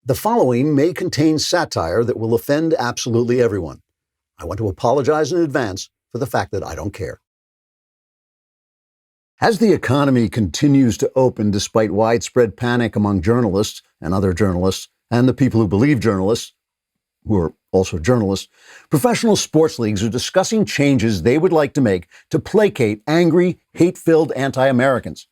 The following may contain satire that will offend absolutely everyone. I want to apologize in advance for the fact that I don't care. As the economy continues to open despite widespread panic among journalists and other journalists, and the people who believe journalists, who are also journalists, professional sports leagues are discussing changes they would like to make to placate angry, hate-filled anti-Americans,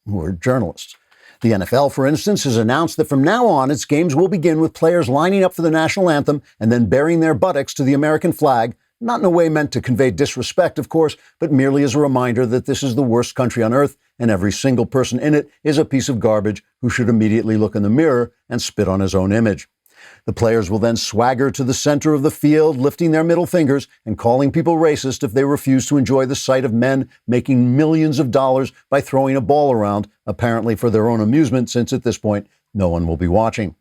who are journalists. The NFL, for instance, has announced that from now on, its games will begin with players lining up for the national anthem and then burying their buttocks to the American flag, not in a way meant to convey disrespect, of course, but merely as a reminder that this is the worst country on earth and every single person in it is a piece of garbage who should immediately look in the mirror and spit on his own image. The players will then swagger to the center of the field, lifting their middle fingers and calling people racist if they refuse to enjoy the sight of men making millions of dollars by throwing a ball around, apparently for their own amusement, since at this point, no one will be watching.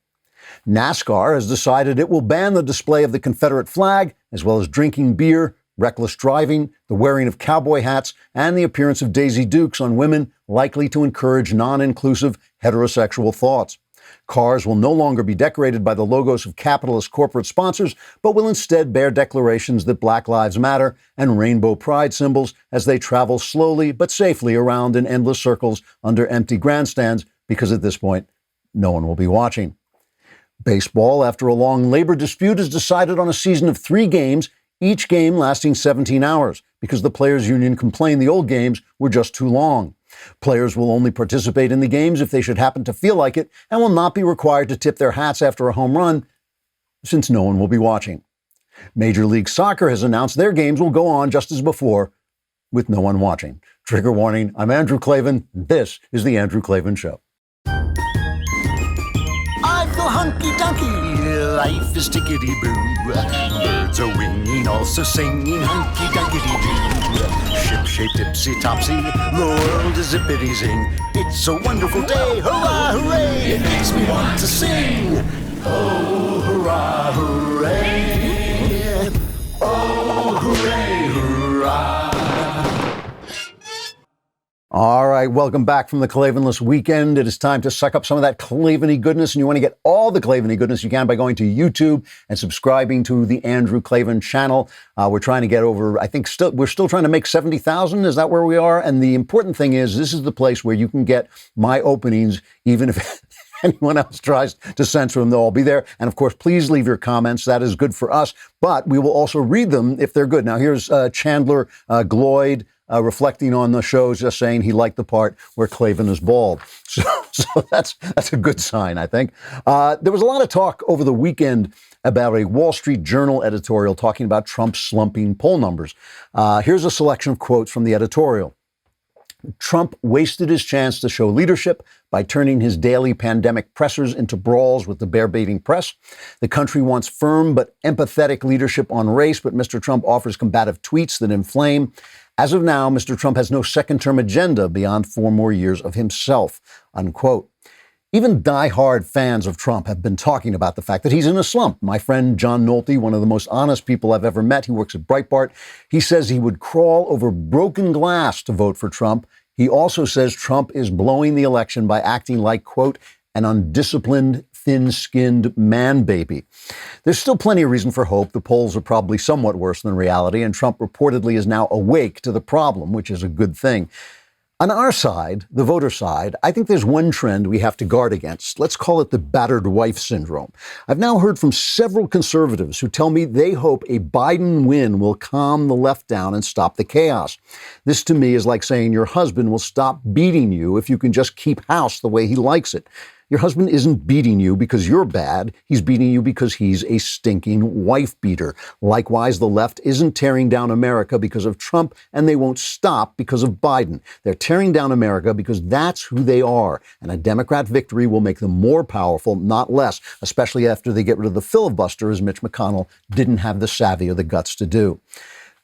NASCAR has decided it will ban the display of the Confederate flag, as well as drinking beer, reckless driving, the wearing of cowboy hats, and the appearance of Daisy Dukes on women, likely to encourage non-inclusive heterosexual thoughts. Cars will no longer be decorated by the logos of capitalist corporate sponsors, but will instead bear declarations that Black Lives Matter and rainbow pride symbols as they travel slowly but safely around in endless circles under empty grandstands, because at this point, no one will be watching. Baseball, after a long labor dispute, has decided on a season of 3 games, each game lasting 17 hours, because the Players Union complained the old games were just too long. Players will only participate in the games if they should happen to feel like it, and will not be required to tip their hats after a home run, since no one will be watching. Major League Soccer has announced their games will go on just as before, with no one watching. Trigger warning, I'm Andrew Klavan. This is The Andrew Klavan Show. I feel hunky-dunky, life is tickety-boo. Birds are winging, also singing hunky-dunky-doo. Ship-shaped, ipsy-topsy, the world is zippity-zing. It's a wonderful day, hurrah, hooray! It makes me want to sing. Oh, hurrah, hooray! Oh, hooray, hurrah! All right, welcome back from the Klavanless weekend. It is time to suck up some of that Klavan-y goodness, and you want to get all the Klavan-y goodness you can by going to YouTube and subscribing to the Andrew Klavan channel. We're trying to get over, we're still trying to make 70,000. Is that where we are? And the important thing is, this is the place where you can get my openings, even if anyone else tries to censor them, they'll all be there. And of course, please leave your comments. That is good for us, but we will also read them if they're good. Now, here's Chandler Gloyd, reflecting on the show, just saying he liked the part where Klavan is bald. So that's a good sign, I think. There was a lot of talk over the weekend about a Wall Street Journal editorial talking about Trump's slumping poll numbers. Here's a selection of quotes from the editorial. Trump wasted his chance to show leadership by turning his daily pandemic pressers into brawls with the bear-baiting press. The country wants firm but empathetic leadership on race, but Mr. Trump offers combative tweets that inflame. As of now, Mr. Trump has no second-term agenda beyond 4 more years of himself, unquote. Even die-hard fans of Trump have been talking about the fact that he's in a slump. My friend John Nolte, one of the most honest people I've ever met, he works at Breitbart, he says he would crawl over broken glass to vote for Trump. He also says Trump is blowing the election by acting like, quote, an undisciplined, thin-skinned man baby. There's still plenty of reason for hope. The polls are probably somewhat worse than reality, and Trump reportedly is now awake to the problem, which is a good thing. On our side, the voter side, I think there's one trend we have to guard against. Let's call it the battered wife syndrome. I've now heard from several conservatives who tell me they hope a Biden win will calm the left down and stop the chaos. This to me is like saying your husband will stop beating you if you can just keep house the way he likes it. Your husband isn't beating you because you're bad. He's beating you because he's a stinking wife beater. Likewise, the left isn't tearing down America because of Trump, and they won't stop because of Biden. They're tearing down America because that's who they are. And a Democrat victory will make them more powerful, not less, especially after they get rid of the filibuster, as Mitch McConnell didn't have the savvy or the guts to do.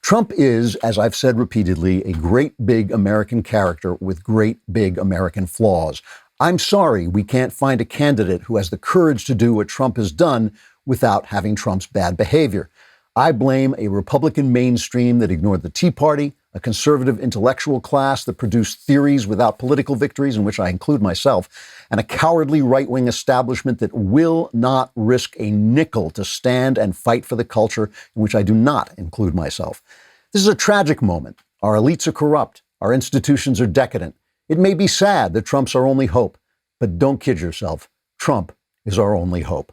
Trump is, as I've said repeatedly, a great big American character with great big American flaws. I'm sorry we can't find a candidate who has the courage to do what Trump has done without having Trump's bad behavior. I blame a Republican mainstream that ignored the Tea Party, a conservative intellectual class that produce theories without political victories, in which I include myself, and a cowardly right-wing establishment that will not risk a nickel to stand and fight for the culture, in which I do not include myself. This is a tragic moment. Our elites are corrupt. Our institutions are decadent. It may be sad that Trump's our only hope, but don't kid yourself. Trump is our only hope.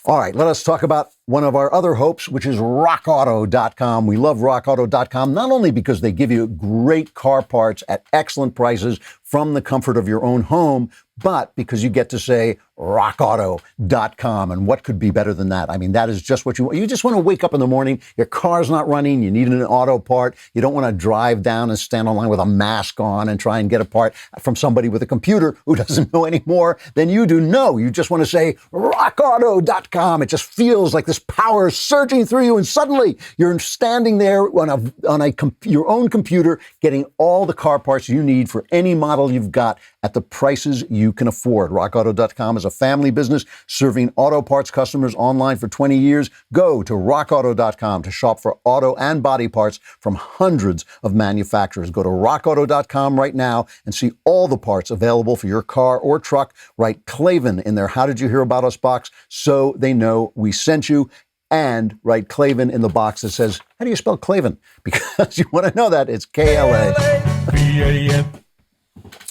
All right, let us talk about one of our other hopes, which is rockauto.com. We love rockauto.com, not only because they give you great car parts at excellent prices from the comfort of your own home, but because you get to say rockauto.com. And what could be better than that? I mean, that is just what you just want to wake up in the morning. Your car's not running. You need an auto part. You don't want to drive down and stand online with a mask on and try and get a part from somebody with a computer who doesn't know any more than you do. No, you just want to say rockauto.com. It just feels like this power is surging through you, and suddenly you're standing there on your own computer getting all the car parts you need for any model you've got at the prices you can afford. RockAuto.com is a family business serving auto parts customers online for 20 years. Go to RockAuto.com to shop for auto and body parts from hundreds of manufacturers. Go to RockAuto.com right now and see all the parts available for your car or truck. Write Klavan in their How Did You Hear About Us box so they know we sent you. And write Klavan in the box that says, how do you spell Klavan? Because you want to know that. It's K-L-A.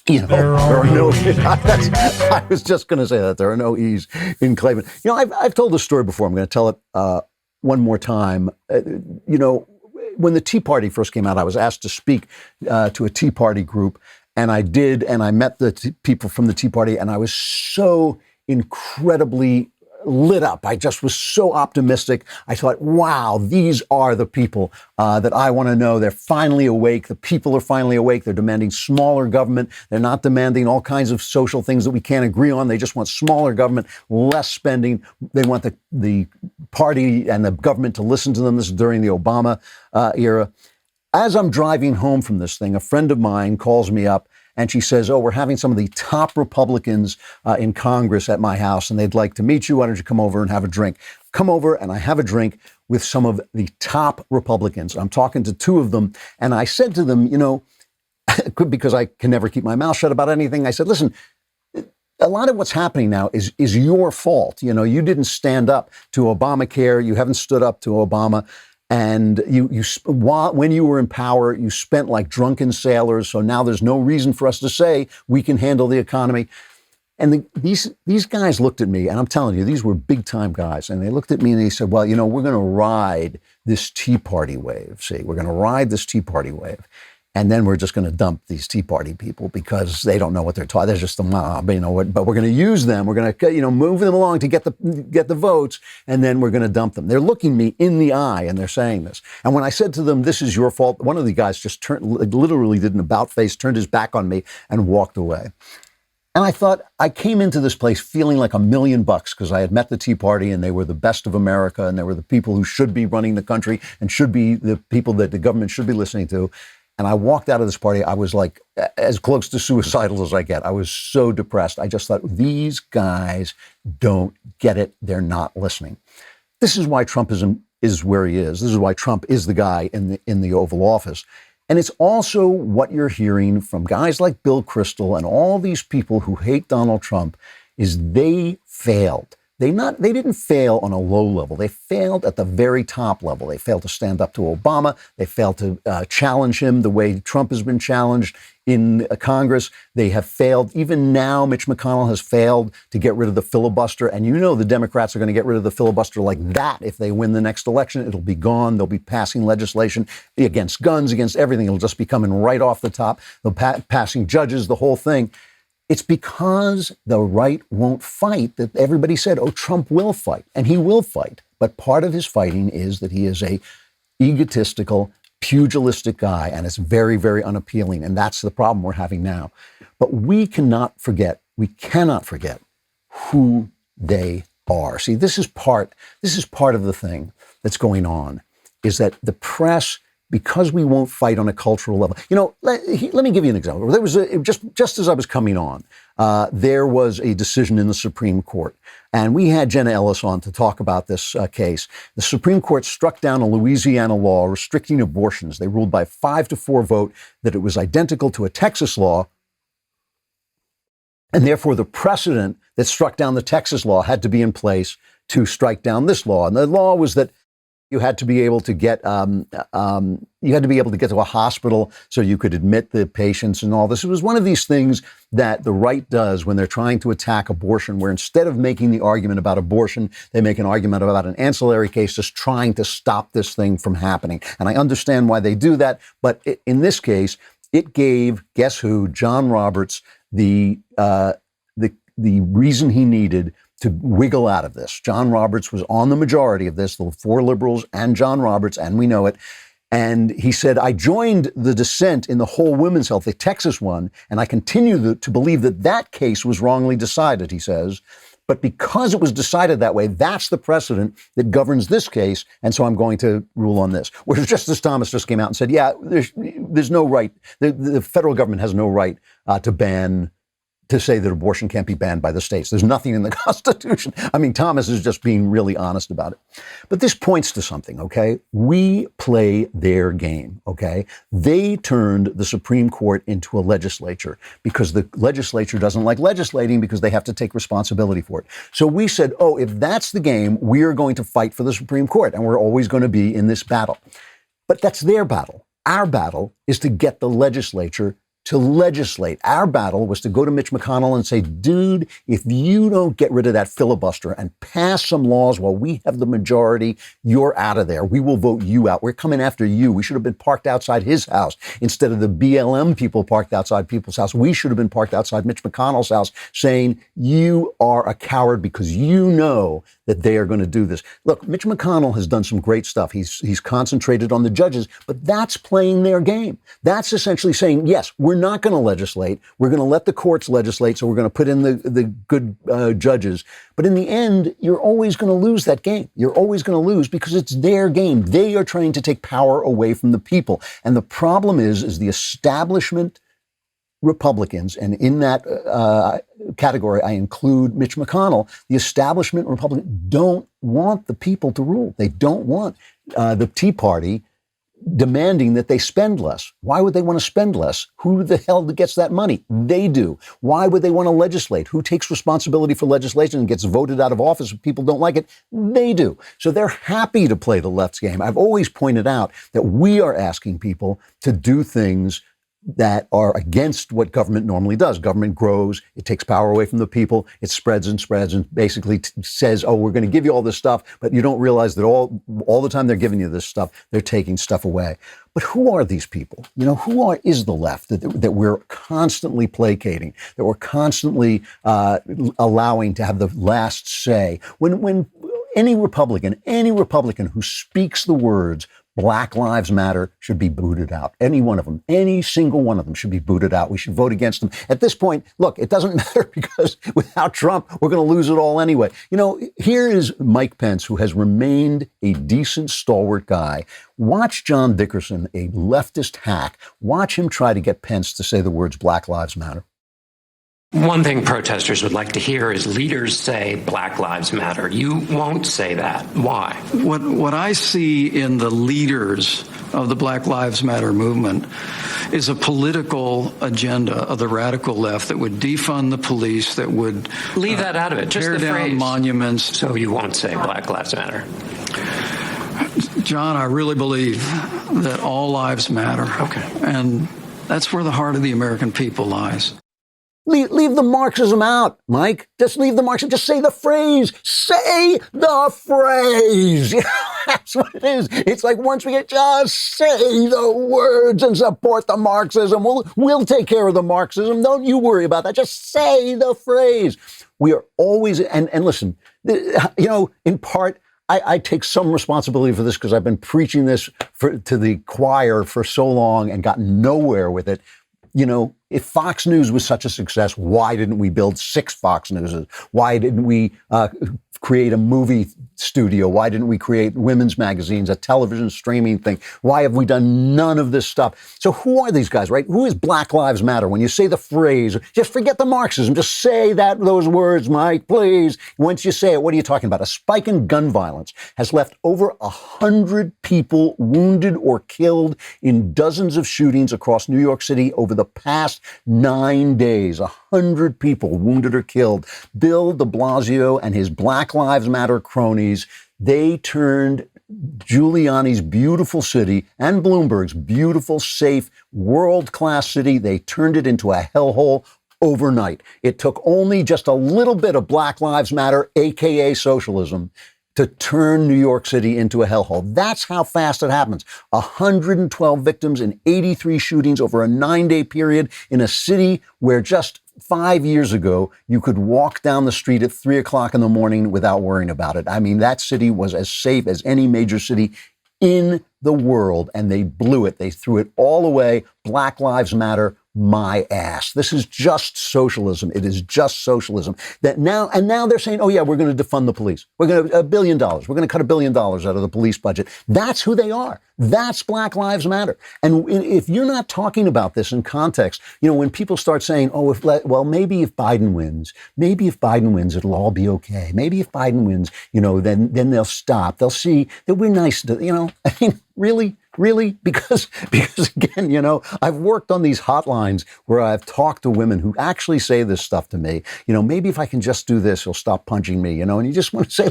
You know, there are no I was just going to say that. There are no E's in Klavan. You know, I've told this story before. I'm going to tell it one more time. You know, when the Tea Party first came out, I was asked to speak to a Tea Party group. And I did. And I met the people from the Tea Party. And I was so incredibly lit up. I just was so optimistic. I thought, wow, these are the people that I want to know. They're finally awake. The people are finally awake. They're demanding smaller government. They're not demanding all kinds of social things that we can't agree on. They just want smaller government, less spending. They want the party and the government to listen to them. This is during the Obama era. As I'm driving home from this thing, a friend of mine calls me up and she says, oh, we're having some of the top Republicans in Congress at my house, and they'd like to meet you. Why don't you come over and have a drink? Come over, and I have a drink with some of the top Republicans. I'm talking to two of them, and I said to them, you know, because I can never keep my mouth shut about anything, I said, listen, a lot of what's happening now is your fault. You know, you didn't stand up to Obamacare. You haven't stood up to Obama. And when you were in power, you spent like drunken sailors. So now there's no reason for us to say we can handle the economy. And these guys looked at me, and I'm telling you, these were big time guys. And they looked at me and they said, well, you know, we're going to ride this Tea Party wave. See, we're going to ride this Tea Party wave. And then we're just going to dump these Tea Party people because they don't know what they're talking. They're just the mob, you know. But we're going to use them. We're going to, you know, move them along to get the votes, and then we're going to dump them. They're looking me in the eye, and they're saying this. And when I said to them, "This is your fault," one of the guys just literally did an about face, turned his back on me, and walked away. And I thought, I came into this place feeling like $1 million because I had met the Tea Party and they were the best of America and they were the people who should be running the country and should be the people that the government should be listening to. And I walked out of this party. I was like as close to suicidal as I get. I was so depressed. I just thought, these guys don't get it. They're not listening. This is why Trumpism is where he is. This is why Trump is the guy in the Oval Office. And it's also what you're hearing from guys like Bill Kristol and all these people who hate Donald Trump is they failed. They didn't fail on a low level. They failed at the very top level. They failed to stand up to Obama. They failed to challenge him the way Trump has been challenged in Congress. They have failed. Even now, Mitch McConnell has failed to get rid of the filibuster. And you know the Democrats are going to get rid of the filibuster like that if they win the next election. It'll be gone. They'll be passing legislation against guns, against everything. It'll just be coming right off the top. They'll passing judges, the whole thing. It's because the right won't fight that everybody said, oh, Trump will fight, and he will fight. But part of his fighting is that he is a egotistical, pugilistic guy, and it's very, very unappealing. And that's the problem we're having now. But we cannot forget who they are. See, this is part of the thing that's going on, is that the press because we won't fight on a cultural level. Let me give you an example. There was just as I was coming on, there was a decision in the Supreme Court, and we had Jenna Ellis on to talk about this case. The Supreme Court struck down a Louisiana law restricting abortions. They ruled by 5-4 vote that it was identical to a Texas law, and therefore the precedent that struck down the Texas law had to be in place to strike down this law. And the law was that you had to be able to get to a hospital so you could admit the patients and all this. It was one of these things that the right does when they're trying to attack abortion, where instead of making the argument about abortion, they make an argument about an ancillary case, just trying to stop this thing from happening. And I understand why they do that, but in this case, it gave, guess who, John Roberts, the reason he needed to wiggle out of this. John Roberts was on the majority of this, the 4 liberals and John Roberts, and we know it. And he said, I joined the dissent in the whole women's health, the Texas one, and I continue to believe that that case was wrongly decided, he says. But because it was decided that way, that's the precedent that governs this case, and so I'm going to rule on this. Whereas Justice Thomas just came out and said, yeah, there's no right, the federal government has no right to say that abortion can't be banned by the states. There's nothing in the Constitution. I mean, Thomas is just being really honest about it. But this points to something, okay? We play their game, okay? They turned the Supreme Court into a legislature because the legislature doesn't like legislating because they have to take responsibility for it. So we said, oh, if that's the game, we are going to fight for the Supreme Court, and we're always going to be in this battle. But that's their battle. Our battle is to get the legislature to legislate. Our battle was to go to Mitch McConnell and say, dude, if you don't get rid of that filibuster and pass some laws while we have the majority, you're out of there. We will vote you out. We're coming after you. We should have been parked outside his house instead of the BLM people parked outside people's house. We should have been parked outside Mitch McConnell's house saying, you are a coward because you know that they are going to do this. Look, Mitch McConnell has done some great stuff. He's concentrated on the judges, but that's playing their game. That's essentially saying, yes, we're not going to legislate. We're going to let the courts legislate, so we're going to put in the good judges. But in the end, you're always going to lose that game. You're always going to lose because it's their game. They are trying to take power away from the people. And the problem is the establishment Republicans, and in that category, I include Mitch McConnell, the establishment Republicans don't want the people to rule. They don't want the Tea Party demanding that they spend less. Why would they want to spend less? Who the hell gets that money? They do. Why would they want to legislate? Who takes responsibility for legislation and gets voted out of office if people don't like it? They do. So they're happy to play the left's game. I've always pointed out that we are asking people to do things that are against what government normally does. Government grows, it takes power away from the people, it spreads and basically says, oh, we're going to give you all this stuff, but you don't realize that all the time they're giving you this stuff, they're taking stuff away. But who are these people? Is the left that we're constantly placating, that we're constantly allowing to have the last say? When any Republican who speaks the words Black Lives Matter should be booted out. Any one of them, any single one of them should be booted out. We should vote against them. At this point, look, it doesn't matter because without Trump, we're going to lose it all anyway. Here is Mike Pence, who has remained a decent, stalwart guy. Watch John Dickerson, a leftist hack. Watch him try to get Pence to say the words Black Lives Matter. One thing protesters would like to hear is leaders say Black Lives Matter. You won't say that. Why? What I see in the leaders of the Black Lives Matter movement is a political agenda of the radical left that would defund the police, that would leave that out of it. Just tear the down phrase. Monuments. So you won't say Black Lives Matter. John, I really believe that all lives matter. Okay. And that's where the heart of the American people lies. Leave the Marxism out, Mike. Just leave the Marxism. Just say the phrase. Say the phrase. That's what it is. It's like once we just say the words and support the Marxism. We'll take care of the Marxism. Don't you worry about that. Just say the phrase. We are always, and listen, in part, I take some responsibility for this because I've been preaching this to the choir for so long and gotten nowhere with it. If Fox News was such a success, why didn't we build 6 Fox Newses? Why didn't we create a movie studio? Why didn't we create women's magazines, a television streaming thing? Why have we done none of this stuff? So who are these guys, right? Who is Black Lives Matter? When you say the phrase, just forget the Marxism. Just say those words, Mike, please. Once you say it, what are you talking about? A spike in gun violence has left over 100 people wounded or killed in dozens of shootings across New York City over the past 9 days. 100 people wounded or killed. Bill de Blasio and his Black Lives Matter cronies, they turned Giuliani's beautiful city and Bloomberg's beautiful, safe, world-class city, they turned it into a hellhole overnight. It took only just a little bit of Black Lives Matter, aka socialism, to turn New York City into a hellhole. That's how fast it happens. 112 victims in 83 shootings over a 9-day period in a city where just 5 years ago, you could walk down the street at 3 o'clock in the morning without worrying about it. I mean, that city was as safe as any major city in the world, and they blew it. They threw it all away. Black Lives Matter, my ass. This is just socialism. It is just socialism. Now they're saying, oh yeah, we're going to defund the police. We're going to $1 billion. We're going to cut $1 billion out of the police budget. That's who they are. That's Black Lives Matter. And if you're not talking about this in context, when people start saying, maybe if Biden wins, it'll all be okay. Maybe if Biden wins, then they'll stop. They'll see that we're nice to, I mean, really? Because again, I've worked on these hotlines where I've talked to women who actually say this stuff to me. Maybe if I can just do this, he'll stop punching me, and you just want to say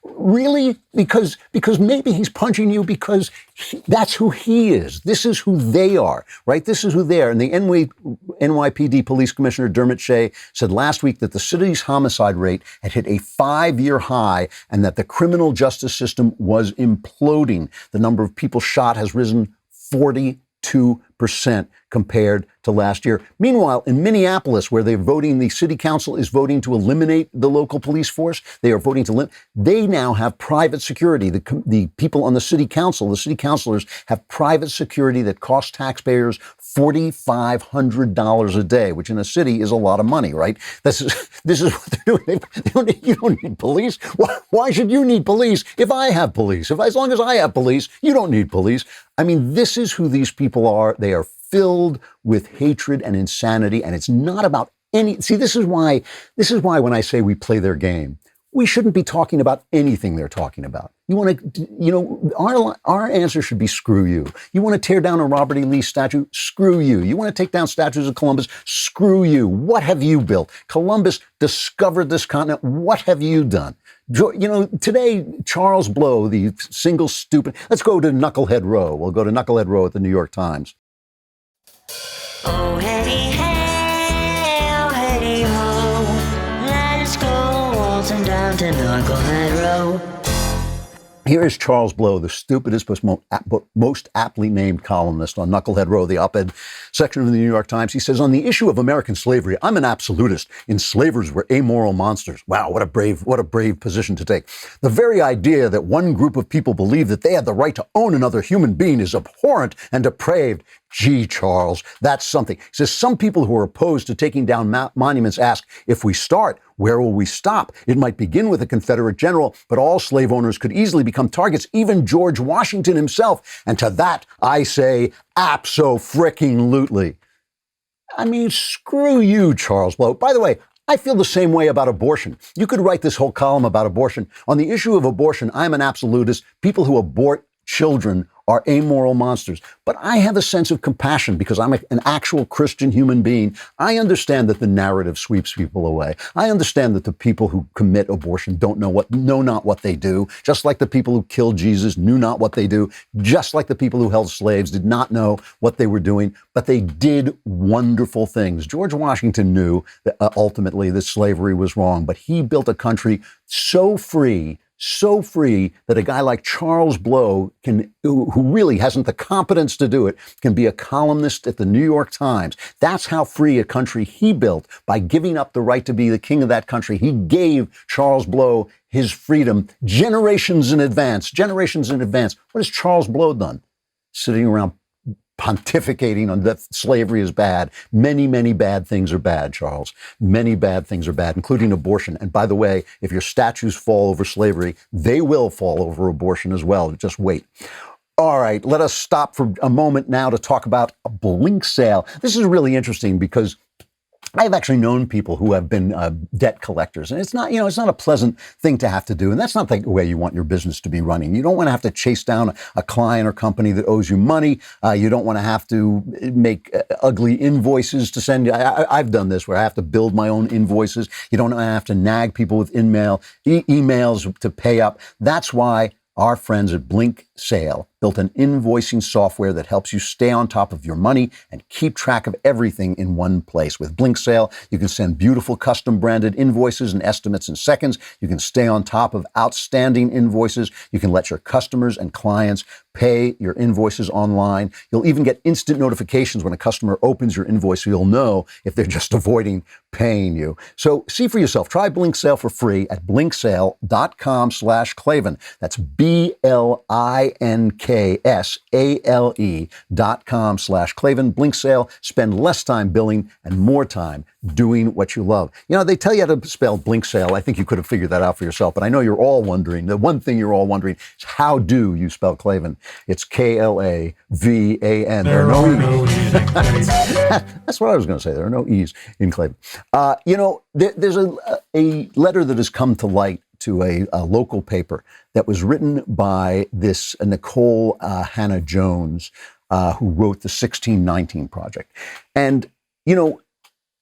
really? Because maybe he's punching you because that's who he is. This is who they are, right? This is who they are. And the NYPD Police Commissioner Dermot Shea said last week that the city's homicide rate had hit a 5-year high and that the criminal justice system was imploding. The number of people shot has risen 42% compared to last year. Meanwhile, in Minneapolis, where the city council is voting to eliminate the local police force, they are voting to they now have private security. The people on the city council, the city councilors have private security that costs taxpayers $4,500 a day, which in a city is a lot of money, right? This is what they're doing. You don't need police. Why should you need police if I have police? As long as I have police, you don't need police. I mean, this is who these people are. They are filled with hatred and insanity, and it's not about see, this is why when I say we play their game, we shouldn't be talking about anything they're talking about. Our answer should be screw you. You want to tear down a Robert E. Lee statue? Screw you. You want to take down statues of Columbus? Screw you. What have you built? Columbus discovered this continent. What have you done? Today, Charles Blow, the single stupid, let's go to Knucklehead Row. We'll go to Knucklehead Row at the New York Times. Oh, Hetty, hey, oh, Hetty, ho, let us go waltzing down to Knucklehead Row. Here is Charles Blow, the stupidest but most aptly named columnist on Knucklehead Row, the op-ed section of the New York Times. He says, on the issue of American slavery, I'm an absolutist. Enslavers were amoral monsters. Wow, what a brave position to take. The very idea that one group of people believe that they had the right to own another human being is abhorrent and depraved. Gee, Charles, that's something. He says, some people who are opposed to taking down monuments ask, if we start, where will we stop? It might begin with a Confederate general, but all slave owners could easily become targets, even George Washington himself. And to that, I say, abso-fricking-lutely. I mean, screw you, Charles Blow. By the way, I feel the same way about abortion. You could write this whole column about abortion. On the issue of abortion, I'm an absolutist. People who abort children are amoral monsters. But I have a sense of compassion because I'm an actual Christian human being. I understand that the narrative sweeps people away. I understand that the people who commit abortion know not what they do, just like the people who killed Jesus knew not what they do, just like the people who held slaves did not know what they were doing, but they did wonderful things. George Washington knew that ultimately that slavery was wrong, but he built a country so free that a guy like Charles Blow, who really hasn't the competence to do it, can be a columnist at the New York Times. That's how free a country he built by giving up the right to be the king of that country. He gave Charles Blow his freedom generations in advance. What has Charles Blow done? Sitting around pontificating on that slavery is bad. Many, many bad things are bad, Charles. Many bad things are bad, including abortion. And by the way, if your statues fall over slavery, they will fall over abortion as well. Just wait. All right, let us stop for a moment now to talk about a blink sale. This is really interesting because I've actually known people who have been debt collectors, and it's not a pleasant thing to have to do, and that's not the way you want your business to be running. You don't want to have to chase down a client or company that owes you money. You don't want to have to make ugly invoices to send you. I've done this where I have to build my own invoices. You don't want to have to nag people with emails to pay up. That's why our friends at Blink Sale built an invoicing software that helps you stay on top of your money and keep track of everything in one place. With Blink Sale, you can send beautiful custom branded invoices and estimates in seconds. You can stay on top of outstanding invoices. You can let your customers and clients pay your invoices online. You'll even get instant notifications when a customer opens your invoice, so you'll know if they're just avoiding paying you. So see for yourself. Try Blink Sale for free at blinksale.com/Klavan. That's BLINKSALE.com/Klavan. Blink Sale. Spend less time billing and more time doing what you love. You know, they tell you how to spell Blink Sale. I think you could have figured that out for yourself, but I know you're all wondering. The one thing you're all wondering is how do you spell Klavan? It's Klavan. There are no E's. That's what I was going to say. There are no E's in Klavan. There's a letter that has come to light to a local paper that was written by this Nikole Hannah Jones, who wrote the 1619 Project. And,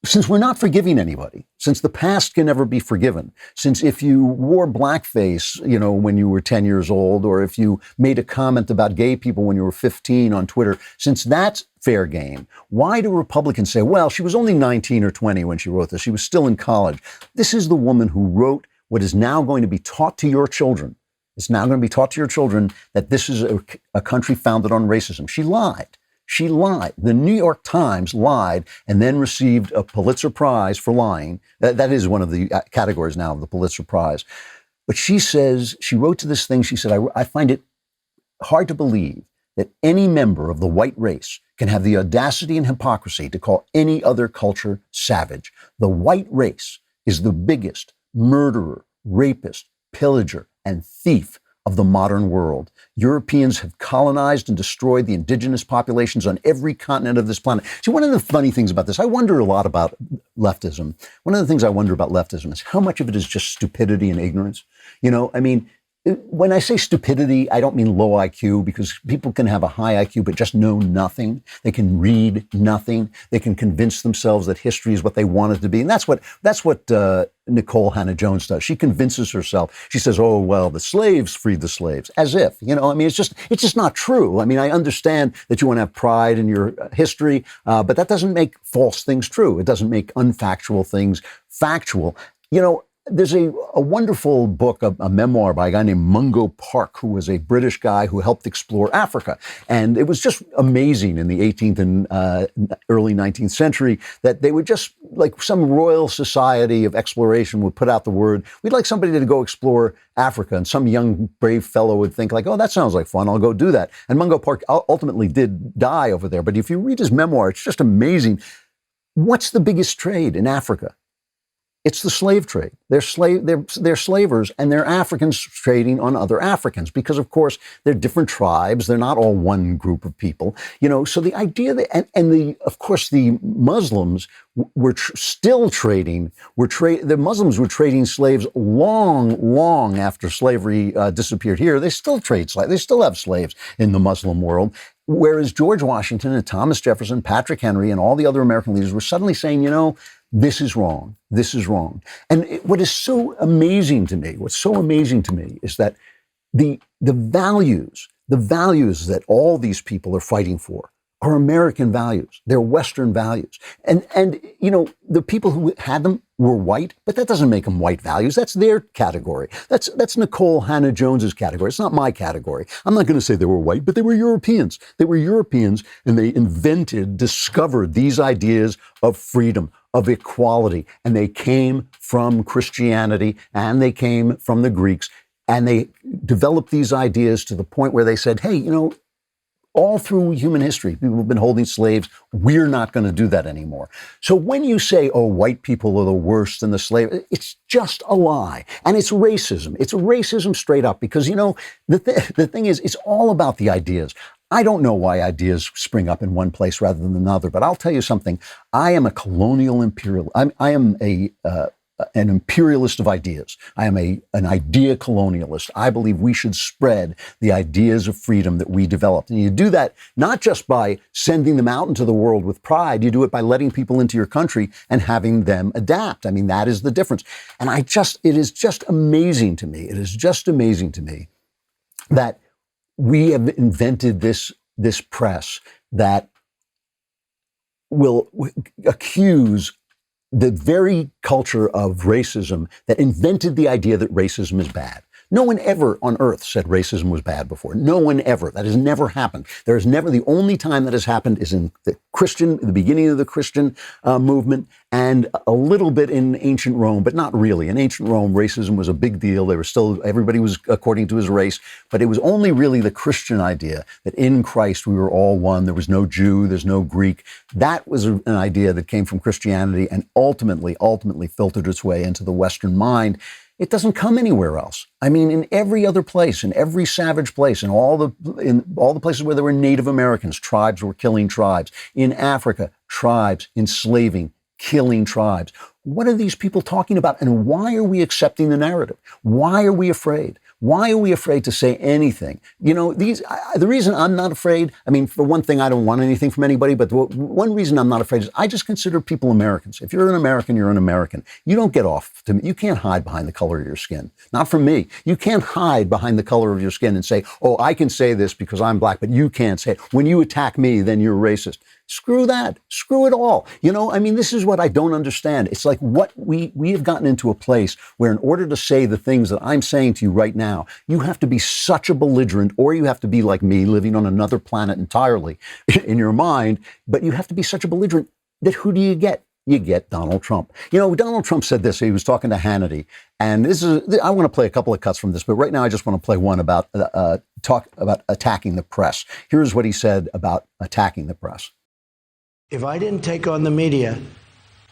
since we're not forgiving anybody, since the past can never be forgiven, since if you wore blackface, when you were 10 years old, or if you made a comment about gay people when you were 15 on Twitter, since that's fair game, why do Republicans say, well, she was only 19 or 20 when she wrote this, she was still in college? This is the woman who wrote what is now going to be taught to your children. It's now going to be taught to your children that this is a country founded on racism. She lied. She lied. The New York Times lied and then received a Pulitzer Prize for lying. That is one of the categories now of the Pulitzer Prize. But she says, she wrote to this thing, she said, I find it hard to believe that any member of the white race can have the audacity and hypocrisy to call any other culture savage. The white race is the biggest murderer, rapist, pillager, and thief of the modern world. Europeans have colonized and destroyed the indigenous populations on every continent of this planet. See, one of the funny things about this, I wonder a lot about leftism. One of the things I wonder about leftism is how much of it is just stupidity and ignorance. When I say stupidity, I don't mean low IQ, because people can have a high IQ but just know nothing. They can read nothing. They can convince themselves that history is what they want it to be. And that's what Nikole Hannah Jones does. She convinces herself. She says, oh, well, the slaves freed the slaves. As if, it's just not true. I understand that you want to have pride in your history, but that doesn't make false things true. It doesn't make unfactual things factual. There's a wonderful book, a memoir by a guy named Mungo Park, who was a British guy who helped explore Africa. And it was just amazing in the 18th and early 19th century that they would just, like some royal society of exploration would put out the word, we'd like somebody to go explore Africa. And some young, brave fellow would think like, oh, that sounds like fun. I'll go do that. And Mungo Park ultimately did die over there. But if you read his memoir, it's just amazing. What's the biggest trade in Africa? It's the slave trade. They're slavers, and they're Africans trading on other Africans because, of course, they're different tribes. They're not all one group of people. So the idea that, of course, the Muslims were still trading. The Muslims were trading slaves long after slavery disappeared here. They still trade slaves. They still have slaves in the Muslim world. Whereas George Washington and Thomas Jefferson, Patrick Henry, and all the other American leaders were suddenly saying, this is wrong. This is wrong. And what's so amazing to me is that the values that all these people are fighting for are American values. They're Western values. And the people who had them were white, but that doesn't make them white values. That's their category. That's Nikole Hannah Jones's category. It's not my category. I'm not going to say they were white, but they were Europeans. They were Europeans, and they discovered these ideas of freedom, of equality, and they came from Christianity, and they came from the Greeks, and they developed these ideas to the point where they said, hey, all through human history. People have been holding slaves. We're not going to do that anymore. So when you say, oh, white people are the worst and the slave, it's just a lie. And it's racism. It's racism straight up because, the thing is, it's all about the ideas. I don't know why ideas spring up in one place rather than another, but I'll tell you something. I am a colonial imperial. I am an imperialist of ideas. I am an idea colonialist. I believe we should spread the ideas of freedom that we developed. And you do that not just by sending them out into the world with pride. You do it by letting people into your country and having them adapt. I mean, that is the difference. And it is just amazing to me. It is just amazing to me that we have invented this press that will accuse the very culture of racism that invented the idea that racism is bad. No one ever on earth said racism was bad before. No one ever. That has never happened. There is never, the only time that has happened is in the beginning of the Christian movement and a little bit in ancient Rome, but not really. In ancient Rome, racism was a big deal. Everybody was according to his race, but it was only really the Christian idea that in Christ we were all one. There was no Jew, there's no Greek. That was an idea that came from Christianity and ultimately filtered its way into the Western mind. It doesn't come anywhere else. I mean, in every other place, in every savage place, in all the places where there were Native Americans, tribes were killing tribes. In Africa, tribes enslaving, killing tribes. What are these people talking about? And why are we accepting the narrative? Why are we afraid? Why are we afraid to say anything? The reason I'm not afraid, I mean, for one thing, I don't want anything from anybody, but one reason I'm not afraid is I just consider people Americans. If you're an American, you're an American. You don't get off to me. You can't hide behind the color of your skin. Not from me. You can't hide behind the color of your skin and say, oh, I can say this because I'm black, but you can't say it. When you attack me, then you're racist. Screw that. Screw it all. This is what I don't understand. It's like what we have gotten into a place where in order to say the things that I'm saying to you right now, you have to be such a belligerent, or you have to be like me, living on another planet entirely in your mind, but you have to be such a belligerent that who do you get? You get Donald Trump. Donald Trump said this. He was talking to Hannity, and I want to play a couple of cuts from this, but right now I just want to play one about attacking the press. Here's what he said about attacking the press. If I didn't take on the media,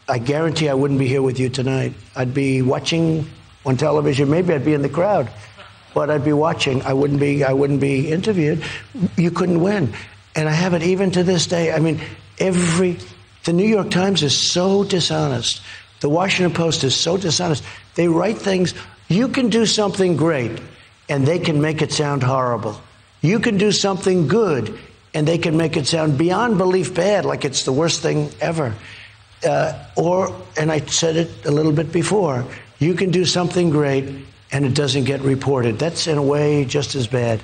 I guarantee I wouldn't be here with you tonight. I'd be watching on television. Maybe I'd be in the crowd, but I'd be watching. I wouldn't be interviewed. You couldn't win. And I have it even to this day. I mean, the New York Times is so dishonest. The Washington Post is so dishonest. They write things. You can do something great, and they can make it sound horrible. You can do something good, and they can make it sound beyond belief bad, like it's the worst thing ever. And I said it a little bit before, you can do something great and it doesn't get reported. That's in a way just as bad.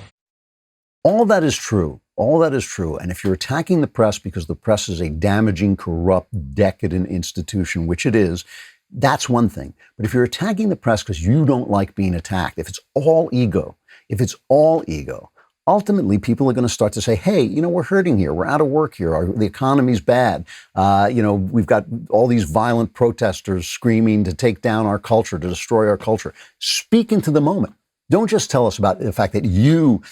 All that is true. All that is true. And if you're attacking the press because the press is a damaging, corrupt, decadent institution, which it is, that's one thing. But if you're attacking the press because you don't like being attacked, if it's all ego, ultimately, people are going to start to say, hey, we're hurting here. We're out of work here. The economy's bad. We've got all these violent protesters screaming to take down our culture, to destroy our culture. Speak into the moment. Don't just tell us about the fact that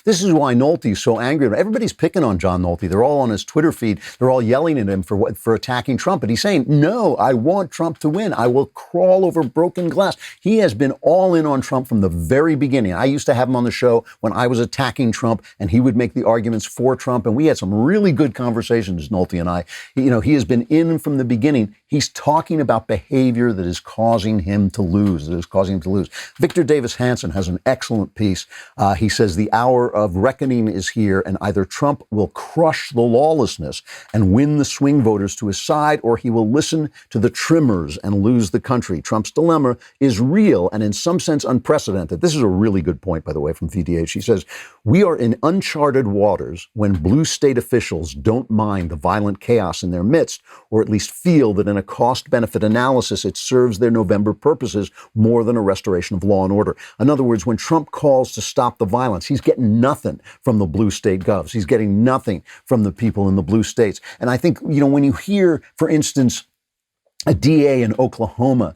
this is why Nolte is so angry. Everybody's picking on John Nolte. They're all on his Twitter feed. They're all yelling at him for attacking Trump. But he's saying, no, I want Trump to win. I will crawl over broken glass. He has been all in on Trump from the very beginning. I used to have him on the show when I was attacking Trump, and he would make the arguments for Trump. And we had some really good conversations, Nolte and I. He has been in from the beginning. He's talking about behavior that is causing him to lose, Victor Davis Hanson has an excellent piece. He says the hour of reckoning is here, and either Trump will crush the lawlessness and win the swing voters to his side, or he will listen to the trimmers and lose the country. Trump's dilemma is real and in some sense unprecedented. This is a really good point, by the way, from VDH. He says, we are in uncharted waters when blue state officials don't mind the violent chaos in their midst, or at least feel that in a cost-benefit analysis, it serves their November purposes more than a restoration of law and order. In other words, when Trump calls to stop the violence, he's getting nothing from the blue state govs. He's getting nothing from the people in the blue states. And I think, when you hear, for instance, a DA in Oklahoma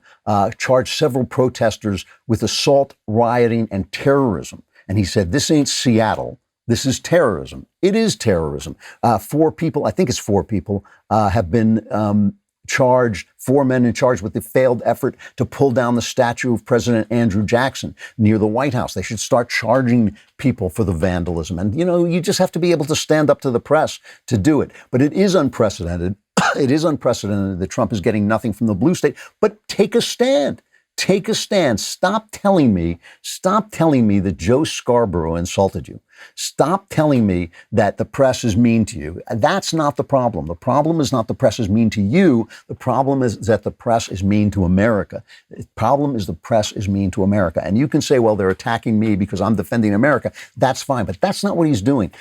charged several protesters with assault, rioting, and terrorism, and he said, this ain't Seattle. This is terrorism. It is terrorism. 4 people, I think it's 4 people, have been charged, 4 men in charge with the failed effort to pull down the statue of President Andrew Jackson near the White House. They should start charging people for the vandalism. And, you just have to be able to stand up to the press to do it. But it is unprecedented. It is unprecedented that Trump is getting nothing from the blue state. But take a stand. Take a stand. Stop telling me that Joe Scarborough insulted you. Stop telling me that the press is mean to you. That's not the problem. The problem is not the press is mean to you. The problem is that the press is mean to America. The problem is the press is mean to America. And you can say, well, they're attacking me because I'm defending America. That's fine, but that's not what he's doing.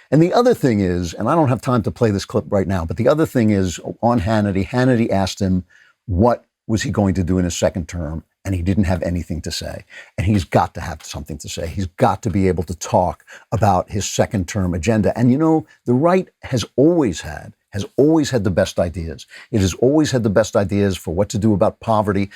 And the other thing is, and I don't have time to play this clip right now, but the other thing is on Hannity asked him what was he going to do in his second term, and he didn't have anything to say. And he's got to have something to say. He's got to be able to talk about his second term agenda. And the right has always had the best ideas. It has always had the best ideas for what to do about poverty,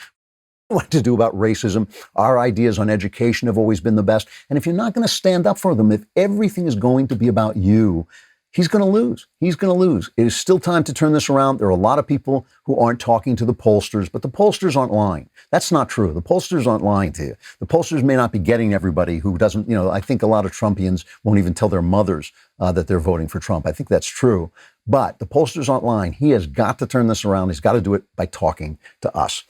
what to do about racism. Our ideas on education have always been the best. And if you're not going to stand up for them, if everything is going to be about you, he's going to lose. He's going to lose. It is still time to turn this around. There are a lot of people who aren't talking to the pollsters, but the pollsters aren't lying. That's not true. The pollsters aren't lying to you. The pollsters may not be getting everybody who doesn't, I think a lot of Trumpians won't even tell their mothers that they're voting for Trump. I think that's true. But the pollsters aren't lying. He has got to turn this around. He's got to do it by talking to us.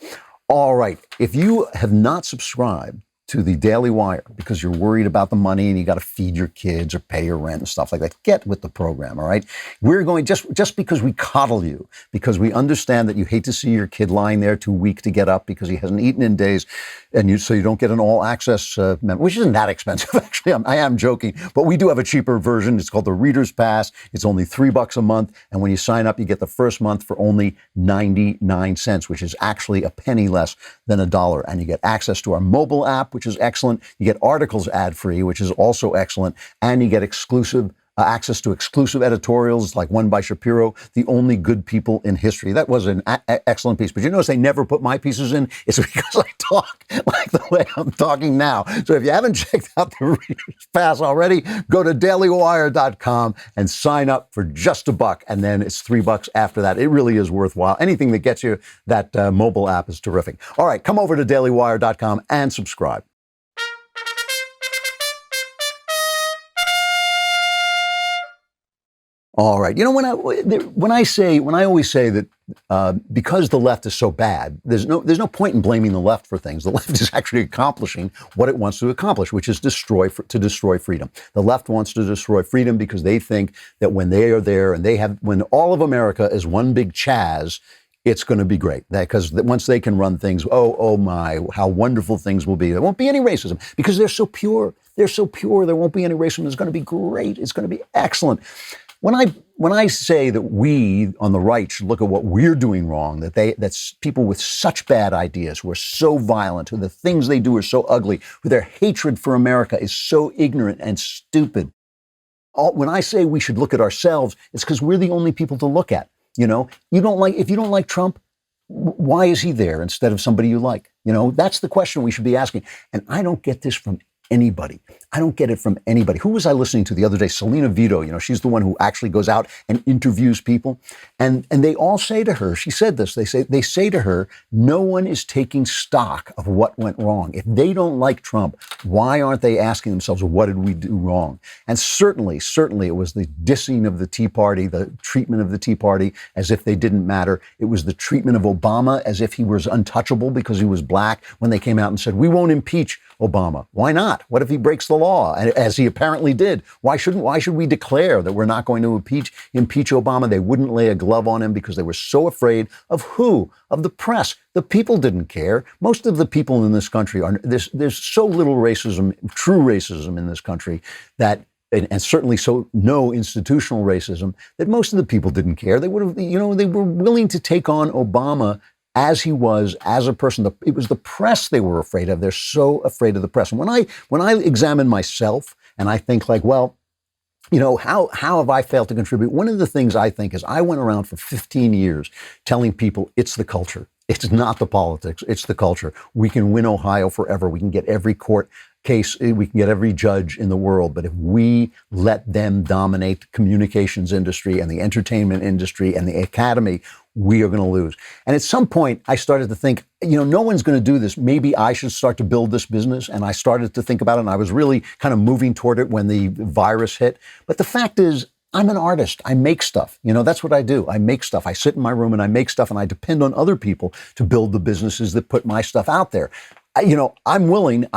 All right. If you have not subscribed to the Daily Wire because you're worried about the money and you got to feed your kids or pay your rent and stuff like that, get with the program, all right? We're going, just because we coddle you, because we understand that you hate to see your kid lying there too weak to get up because he hasn't eaten in days, and so you don't get an all-access member, which isn't that expensive, actually. I am joking, but we do have a cheaper version. It's called the Reader's Pass. It's only $3 a month, and when you sign up, you get the first month for only 99 cents, which is actually a penny less than $1, and you get access to our mobile app, which is excellent. You get articles ad-free, which is also excellent. And you get exclusive access to exclusive editorials like one by Shapiro, The Only Good People in History. That was an excellent piece. But you notice they never put my pieces in? It's because I talk like the way I'm talking now. So if you haven't checked out the Reader's Pass already, go to dailywire.com and sign up for just $1. And then it's $3 after that. It really is worthwhile. Anything that gets you that mobile app is terrific. All right, come over to dailywire.com and subscribe. All right. When I always say that because the left is so bad, there's no point in blaming the left for things. The left is actually accomplishing what it wants to accomplish, which is destroy freedom. The left wants to destroy freedom because they think that when they are there and when all of America is one big Chaz, it's going to be great. Because once they can run things, oh my, how wonderful things will be. There won't be any racism because they're so pure. They're so pure. There won't be any racism. It's going to be great. It's going to be excellent. When I say that we on the right should look at what we're doing wrong, that's people with such bad ideas, who are so violent, who the things they do are so ugly, who their hatred for America is so ignorant and stupid. When I say we should look at ourselves, it's because we're the only people to look at. If you don't like Trump, why is he there instead of somebody you like? That's the question we should be asking. And I don't get this from anybody. I don't get it from anybody. Who was I listening to the other day? Selena Vito, she's the one who actually goes out and interviews people. And they all say to her, she said this, they say to her, no one is taking stock of what went wrong. If they don't like Trump, why aren't they asking themselves, what did we do wrong? And certainly it was the dissing of the Tea Party, the treatment of the Tea Party as if they didn't matter. It was the treatment of Obama as if he was untouchable because he was black when they came out and said, we won't impeach Obama. Why not? What if he breaks the law, as he apparently did? Why should we declare that we're not going to impeach Obama? They wouldn't lay a glove on him because they were so afraid of who? Of the press. The people didn't care. Most of the people in this country there's so little racism, true racism in this country that and certainly so no institutional racism that most of the people didn't care. They would have, they were willing to take on Obama as he was, as a person. It was the press they were afraid of. They're so afraid of the press. And when I examine myself and I think how have I failed to contribute? One of the things I think is I went around for 15 years telling people it's the culture. It's not the politics. It's the culture. We can win Ohio forever. We can get every court case, we can get every judge in the world, but if we let them dominate the communications industry and the entertainment industry and the academy, we are going to lose. And at some point, I started to think, no one's going to do this. Maybe I should start to build this business. And I started to think about it, and I was really kind of moving toward it when the virus hit. But the fact is, I'm an artist. I make stuff. That's what I do. I make stuff. I sit in my room and I make stuff, and I depend on other people to build the businesses that put my stuff out there. I'm willing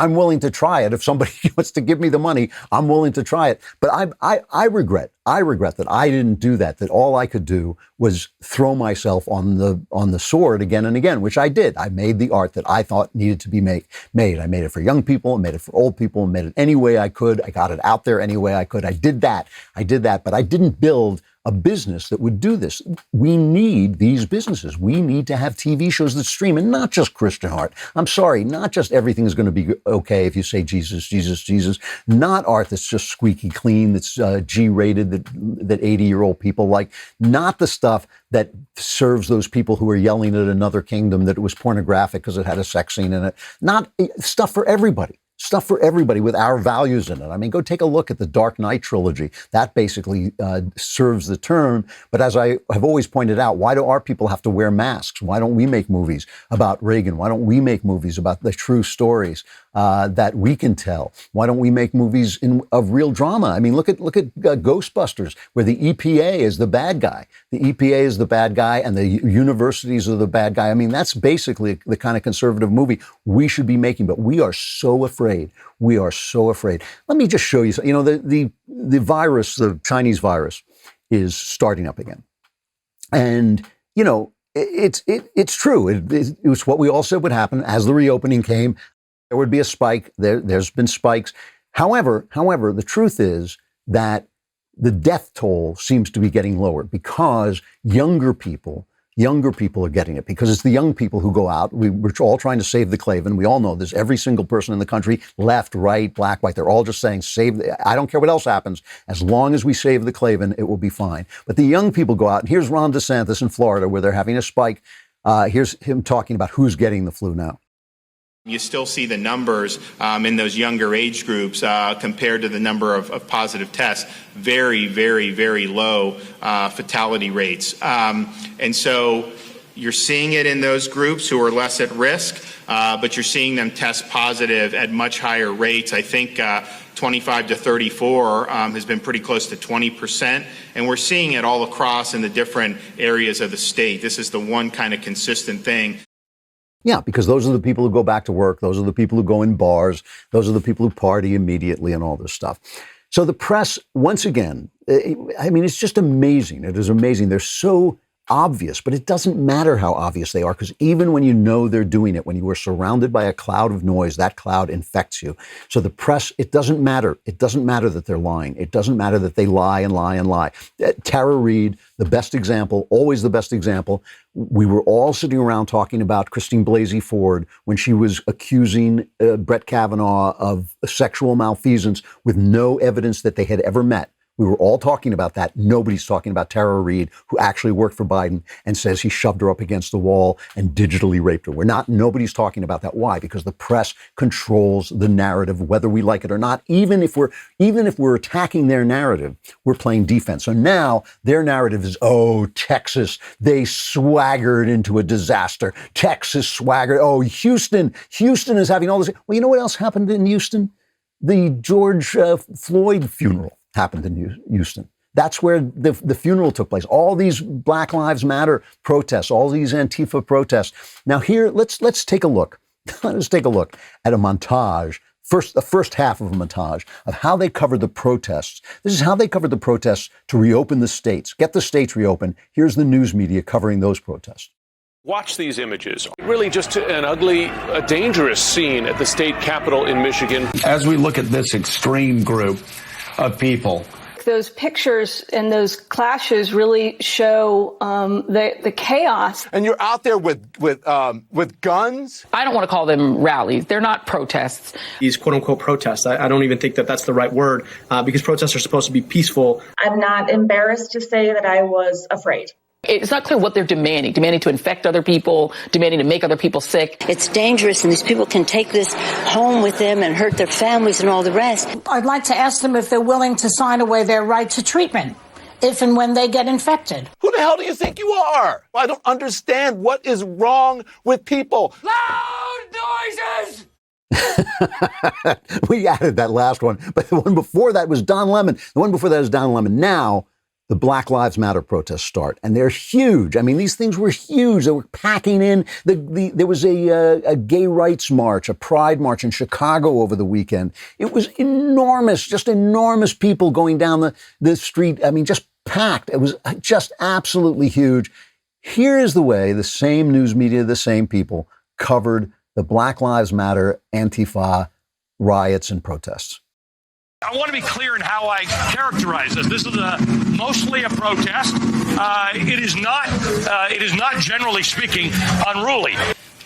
to try it. If somebody wants to give me the money, I'm willing to try it. But I regret that I didn't do that, that all I could do was throw myself on the sword again and again, which I did. I made the art that I thought needed to be made. I made it for young people, I made it for old people, I made it any way I could. I got it out there any way I could. I did that, but I didn't build a business that would do this. We need these businesses. We need to have TV shows that stream, and not just Christian art. I'm sorry, not just everything is going to be okay if you say Jesus, Jesus, Jesus. Not art that's just squeaky clean, that's G-rated, that 80-year-old people like. Not the stuff that serves those people who are yelling at another kingdom that it was pornographic because it had a sex scene in it. Not stuff for everybody. Stuff for everybody with our values in it. I mean, go take a look at the Dark Knight trilogy. That basically serves the term. But as I have always pointed out, why do our people have to wear masks? Why don't we make movies about Reagan? Why don't we make movies about the true stories that we can tell? Why don't we make movies of real drama? I mean, look at Ghostbusters, where the EPA is the bad guy. The EPA is the bad guy, and the universities are the bad guy. I mean, that's basically the kind of conservative movie we should be making. But we are so afraid. We are so afraid. Let me just show you. The virus, the Chinese virus, is starting up again, and it's true. It was what we all said would happen as the reopening came. There would be a spike. There's been spikes. However, the truth is that the death toll seems to be getting lower because younger people are getting it, because it's the young people who go out. We're all trying to save the Klavan. We all know this. Every single person in the country, left, right, black, white, they're all just saying, I don't care what else happens. As long as we save the Klavan, it will be fine. But the young people go out. And here's Ron DeSantis in Florida, where they're having a spike. Here's him talking about who's getting the flu now. You still see the numbers in those younger age groups compared to the number of positive tests, very, very, very low fatality rates. And so you're seeing it in those groups who are less at risk, but you're seeing them test positive at much higher rates. I think 25 to 34 has been pretty close to 20%. And we're seeing it all across in the different areas of the state. This is the one kind of consistent thing. Yeah, because those are the people who go back to work. Those are the people who go in bars. Those are the people who party immediately and all this stuff. So the press, once again, I mean, it's just amazing. It is amazing. They're so obvious, but it doesn't matter how obvious they are, because even when you know they're doing it, when you are surrounded by a cloud of noise, that cloud infects you. So the press, it doesn't matter. It doesn't matter that they're lying. It doesn't matter that they lie and lie and lie. Tara Reid, the best example, always the best example. We were all sitting around talking about Christine Blasey Ford when she was accusing Brett Kavanaugh of sexual malfeasance with no evidence that they had ever met. We were all talking about that. Nobody's talking about Tara Reid, who actually worked for Biden and says he shoved her up against the wall and digitally raped her. Nobody's talking about that. Why? Because the press controls the narrative, whether we like it or not. Even if we're attacking their narrative, we're playing defense. So now their narrative is, Texas, they swaggered into a disaster. Texas swaggered. Houston is having all this. Well, you know what else happened in Houston? The George Floyd funeral happened in Houston. That's where the funeral took place. All these Black Lives Matter protests, all these Antifa protests. Now here, let's take a look. Let's take a look at a montage. The first half of a montage of how they covered the protests. This is how they covered the protests to reopen the states, get the states reopened. Here's the news media covering those protests. Watch these images. Really just an ugly, dangerous scene at the state capitol in Michigan. As we look at this extreme group of people, those pictures and those clashes really show the chaos. And you're out there with guns? I don't want to call them rallies. They're not protests. These quote-unquote protests, I don't even think that that's the right word, because protests are supposed to be peaceful. I'm not embarrassed to say that I was afraid. It's not clear what they're demanding to infect other people, demanding to make other people sick. It's dangerous, and these people can take this home with them and hurt their families and all the rest. I'd like to ask them if they're willing to sign away their right to treatment if and when they get infected. Who the hell do you think you are? I don't understand what is wrong with people. Loud noises! We added that last one, but the one before that was Don Lemon. The one before that was Don Lemon. Now, the Black Lives Matter protests start, and they're huge. I mean, these things were huge. They were packing in. There was a gay rights march, a pride march in Chicago over the weekend. It was enormous, just enormous people going down the street. I mean, just packed. It was just absolutely huge. Here is the way the same news media, the same people covered the Black Lives Matter Antifa riots and protests. I want to be clear in how I characterize this. This is mostly a protest. It is not, generally speaking, unruly.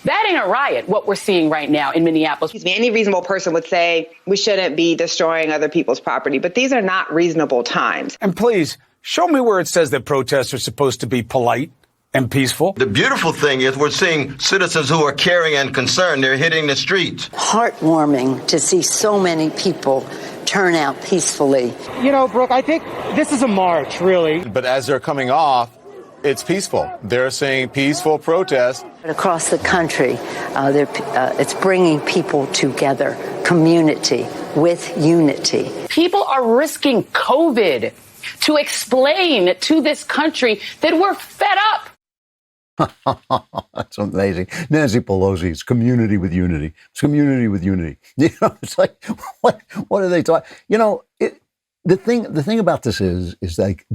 That ain't a riot, what we're seeing right now in Minneapolis. Any reasonable person would say we shouldn't be destroying other people's property, but these are not reasonable times. And please, show me where it says that protests are supposed to be polite and peaceful. The beautiful thing is we're seeing citizens who are caring and concerned. They're hitting the streets. Heartwarming to see so many people turn out peacefully. You know, Brooke, I think this is a march, really. But as they're coming off, it's peaceful. They're saying peaceful protest. Across the country, it's bringing people together, community with unity. People are risking COVID to explain to this country that we're fed up. That's amazing. Nancy Pelosi's community with unity. It's community with unity. You know, it's like, what are they talking? You know, the thing about this is like,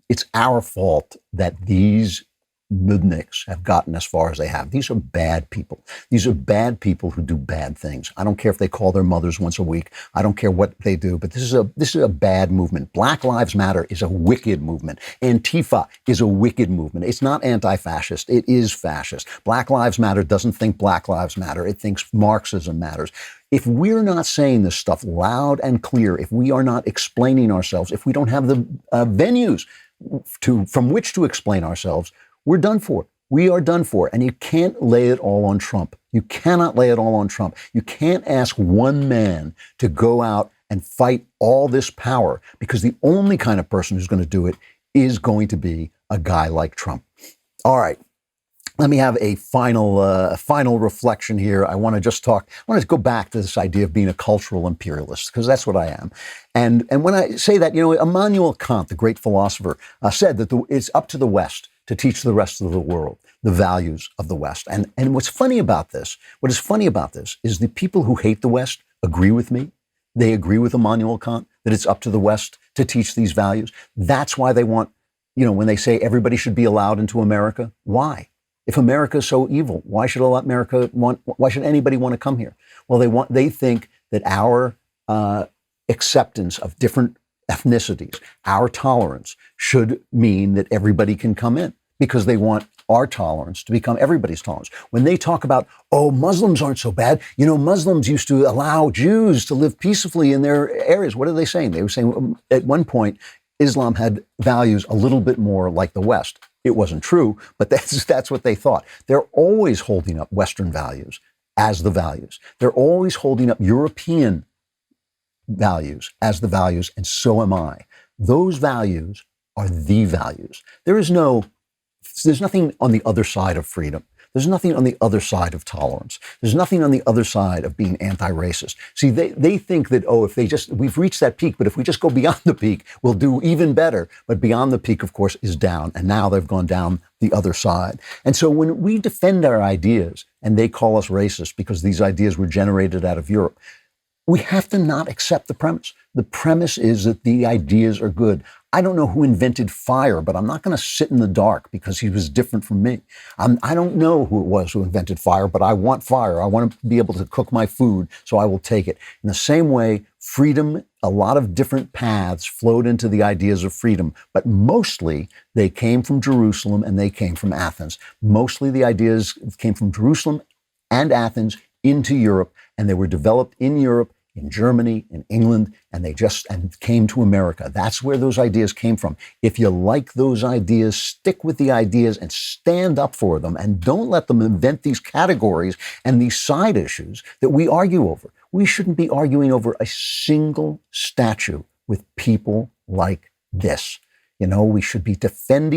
it's our fault that these nudniks have gotten as far as they have. These are bad people. These are bad people who do bad things. I don't care if they call their mothers once a week. I don't care what they do, but this is a bad movement. Black Lives Matter is a wicked movement. Antifa is a wicked movement. It's not anti-fascist. It is fascist. Black Lives Matter doesn't think Black Lives Matter. It thinks Marxism matters. If we're not saying this stuff loud and clear, if we are not explaining ourselves, if we don't have the venues from which to explain ourselves, we're done for. We are done for. And you can't lay it all on Trump. You cannot lay it all on Trump. You can't ask one man to go out and fight all this power, because the only kind of person who's going to do it is going to be a guy like Trump. All right. Let me have a final reflection here. I want to go back to this idea of being a cultural imperialist, because that's what I am. And when I say that, you know, Immanuel Kant, the great philosopher, said that it's up to the West to teach the rest of the world the values of the West. And what's funny about this, is the people who hate the West agree with me. They agree with Immanuel Kant that it's up to the West to teach these values. That's why they want, you know, when they say everybody should be allowed into America, why? If America is so evil, why should anybody want to come here? Well, they think that our acceptance of different ethnicities, our tolerance, should mean that everybody can come in, because they want our tolerance to become everybody's tolerance. When they talk about, oh, Muslims aren't so bad, you know, Muslims used to allow Jews to live peacefully in their areas. What are they saying? They were saying at one point, Islam had values a little bit more like the West. It wasn't true, but that's what they thought. They're always holding up Western values as the values. They're always holding up European values as the values, and so am I. Those values are the values. There's nothing on the other side of freedom. There's nothing on the other side of tolerance. There's nothing on the other side of being anti-racist. See, they think that, we've reached that peak, but if we just go beyond the peak, we'll do even better. But beyond the peak, of course, is down. And now they've gone down the other side. And so when we defend our ideas and they call us racist because these ideas were generated out of Europe, we have to not accept the premise. The premise is that the ideas are good. I don't know who invented fire, but I'm not going to sit in the dark because he was different from me. I don't know who it was who invented fire, but I want fire. I want to be able to cook my food, so I will take it. In the same way, freedom, a lot of different paths flowed into the ideas of freedom, but mostly they came from Jerusalem and they came from Athens. Mostly the ideas came from Jerusalem and Athens into Europe, and they were developed in Europe in Germany, in England, and and came to America. That's where those ideas came from. If you like those ideas, stick with the ideas and stand up for them, and don't let them invent these categories and these side issues that we argue over. We shouldn't be arguing over a single statue with people like this. You know, we should be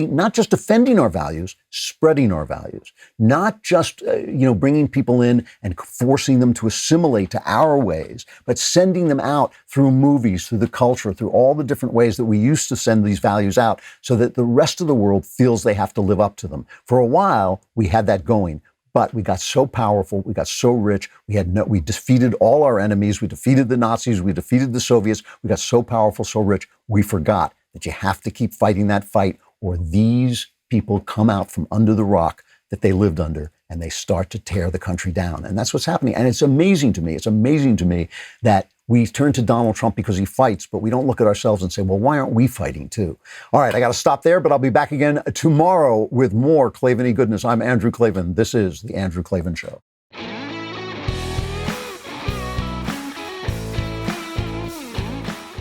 not just defending our values, spreading our values, not just, bringing people in and forcing them to assimilate to our ways, but sending them out through movies, through the culture, through all the different ways that we used to send these values out so that the rest of the world feels they have to live up to them. For a while, we had that going. But we got so powerful, we got so rich, we defeated all our enemies, we defeated the Nazis, we defeated the Soviets, we got so powerful, so rich, we forgot that you have to keep fighting that fight, or these people come out from under the rock that they lived under and they start to tear the country down. And that's what's happening. And it's amazing to me. It's amazing to me that we turn to Donald Trump because he fights, but we don't look at ourselves and say, well, why aren't we fighting too? All right, I got to stop there, but I'll be back again tomorrow with more Klavan-y goodness. I'm Andrew Klavan. This is The Andrew Klavan Show.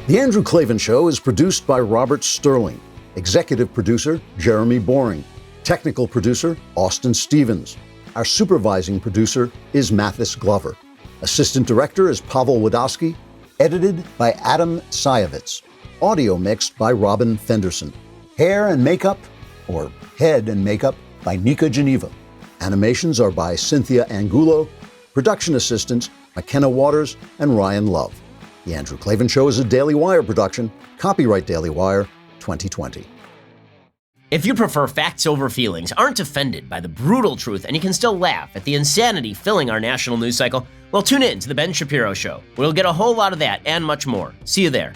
The Andrew Klavan Show is produced by Robert Sterling. Executive producer, Jeremy Boring. Technical producer, Austin Stevens. Our supervising producer is Mathis Glover. Assistant director is Pavel Wadowski. Edited by Adam Sayevitz. Audio mixed by Robin Fenderson. Hair and makeup, or head and makeup, by Nika Geneva. Animations are by Cynthia Angulo. Production assistants, McKenna Waters and Ryan Love. The Andrew Klavan Show is a Daily Wire production. Copyright Daily Wire 2020. If you prefer facts over feelings, aren't offended by the brutal truth, and you can still laugh at the insanity filling our national news cycle, well, tune in to The Ben Shapiro Show. We'll get a whole lot of that and much more. See you there.